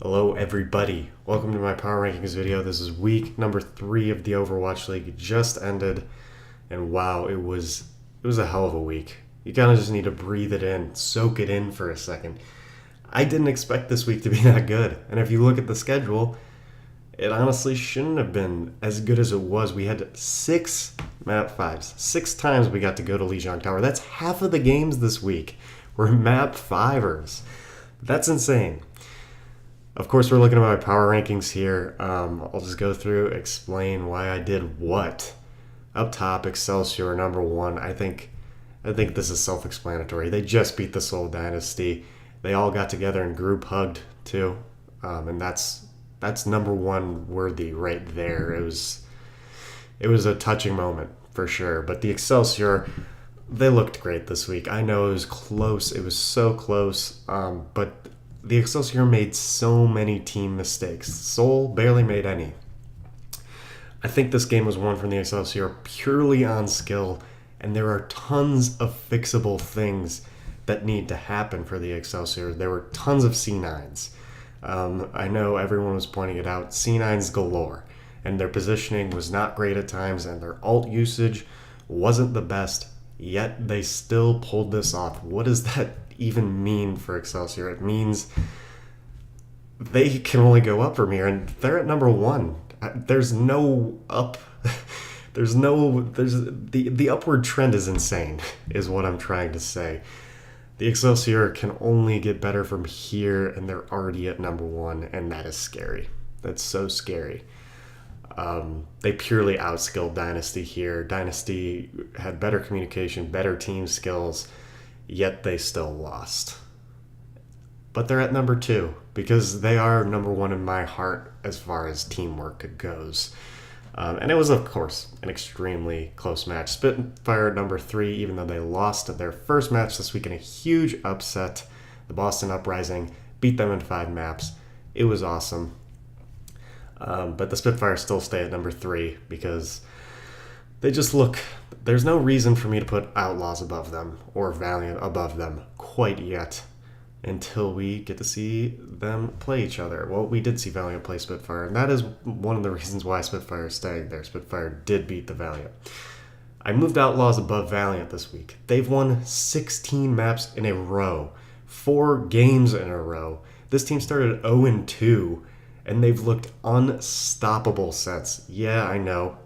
Hello everybody, welcome to my power rankings video. This is week number 3 of the Overwatch League. It just ended, and wow, it was a hell of a week. You kind of just need to breathe it in, soak it in for a second. I didn't expect this week to be that good, and if you look at the schedule, it honestly shouldn't have been as good as it was. We had 6 map 5s. 6 times we got to go to Lijiang Tower. That's half of the games this week were map 5ers. That's insane. Of course, we're looking at my power rankings here. I'll just go through, explain why I did what. Up top, Excelsior number 1. I think this is self-explanatory. They just beat the Seoul Dynasty. They all got together and group hugged too, and that's number 1 worthy right there. It was a touching moment for sure. But the Excelsior, they looked great this week. I know it was close. It was so close, but the Excelsior made so many team mistakes. Seoul barely made any. I think this game was won from the Excelsior purely on skill, and there are tons of fixable things that need to happen for the Excelsior. There were tons of C9s. I know everyone was pointing it out. C9s galore, and their positioning was not great at times, and their ult usage wasn't the best, yet they still pulled this off. What does that even mean for Excelsior? It means they can only go up from here, and they're at number 1. There's no up. The upward trend is insane, is what I'm trying to say. The Excelsior can only get better from here, and they're already at number 1, and that is scary. That's so scary. They purely outskilled Dynasty here. Dynasty had better communication, better team skills, yet they still lost. But they're at number 2 because they are number 1 in my heart as far as teamwork goes. And it was, of course, an extremely close match. Spitfire at number 3, even though they lost their first match this week in a huge upset. The Boston Uprising beat them in 5 maps. It was awesome. But the Spitfire still stay at number 3 because they just look. There's no reason for me to put Outlaws above them or Valiant above them quite yet until we get to see them play each other. Well, we did see Valiant play Spitfire, and that is one of the reasons why Spitfire is staying there. Spitfire did beat the Valiant. I moved Outlaws above Valiant this week. They've won 16 maps in a row, 4 games in a row. This team started 0-2, and they've looked unstoppable since. Yeah, I know.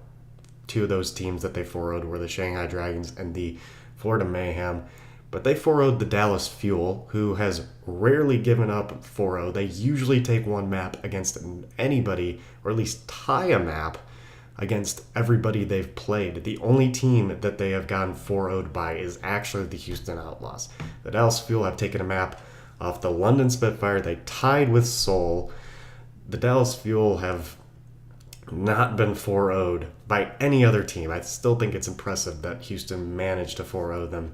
2 of those teams that they 4-0'd were the Shanghai Dragons and the Florida Mayhem. But they 4-0'd the Dallas Fuel, who has rarely given up 4-0. They usually take one map against anybody, or at least tie a map against everybody they've played. The only team that they have gotten 4-0'd by is actually the Houston Outlaws. The Dallas Fuel have taken a map off the London Spitfire. They tied with Seoul. The Dallas Fuel have not been 4-0'd by any other team. I still think it's impressive that Houston managed to 4-0 them.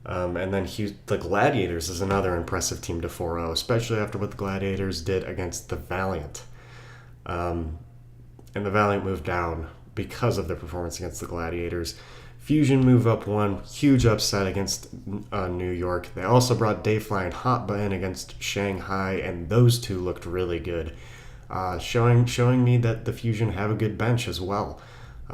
And then the Gladiators is another impressive team to 4-0, especially after what the Gladiators did against the Valiant. And the Valiant moved down because of their performance against the Gladiators. Fusion move up 1, huge upset against New York. They also brought Dayfly and Hotba in against Shanghai, and those 2 looked really good, showing me that the Fusion have a good bench as well.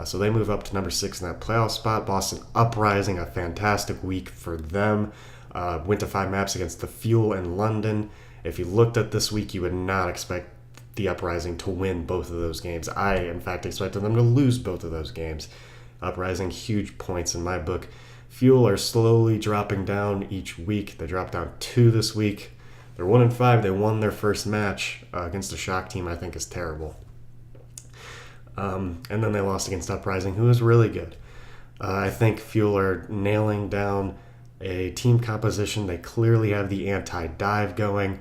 So they move up to number 6 in that playoff spot. Boston Uprising, a fantastic week for them. Went to 5 maps against the Fuel in London. If you looked at this week, you would not expect the Uprising to win both of those games. I, in fact, expected them to lose both of those games. Uprising, huge points in my book. Fuel are slowly dropping down each week. They dropped down 2 this week. They're 1-5. They won their first match against a shock team I think is terrible. And then they lost against Uprising, who is really good. I think Fuel are nailing down a team composition. They clearly have the anti-dive going,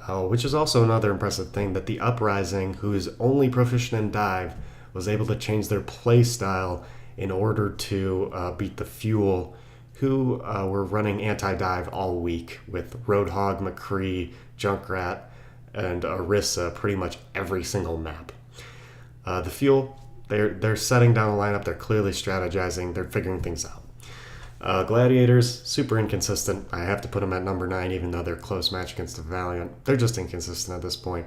which is also another impressive thing, that the Uprising, who is only proficient in dive, was able to change their play style in order to beat the Fuel, who were running anti-dive all week with Roadhog, McCree, Junkrat, and Orisa pretty much every single map. The Fuel, they're setting down a lineup. They're clearly strategizing. They're figuring things out. Gladiators, super inconsistent. I have to put them at number 9, even though they're a close match against the Valiant. They're just inconsistent at this point.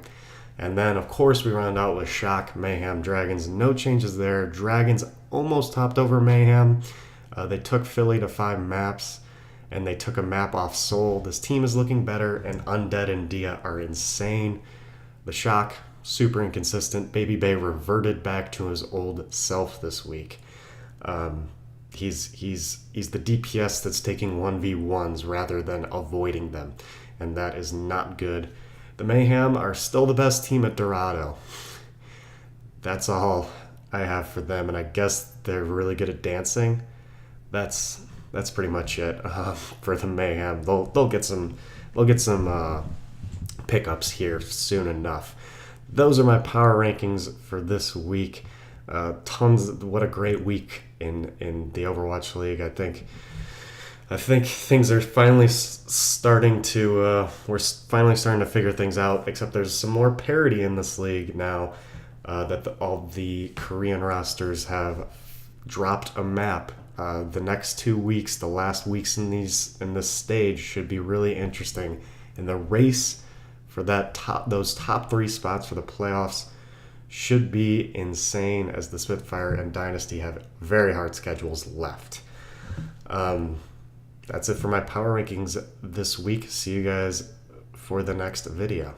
And then, of course, we round out with Shock, Mayhem, Dragons. No changes there. Dragons almost topped over Mayhem. They took Philly to 5 maps, and they took a map off Seoul. This team is looking better, and Undead and Dia are insane. The Shock, super inconsistent. Baby Bay reverted back to his old self this week. He's the DPS that's taking 1v1s rather than avoiding them, and that is not good. The Mayhem are still the best team at Dorado. That's all I have for them, and I guess they're really good at dancing. That's pretty much it for the Mayhem. They'll get some pickups here soon enough. Those are my power rankings for this week. What a great week in the Overwatch League. I think things are finally starting to we're finally starting to figure things out, except there's some more parity in this league now that all the Korean rosters have dropped a map. The next 2 weeks, the last weeks in this stage, should be really interesting, and the race for those top 3 spots for the playoffs should be insane, as the Spitfire and Dynasty have very hard schedules left. That's it for my power rankings this week. See you guys for the next video.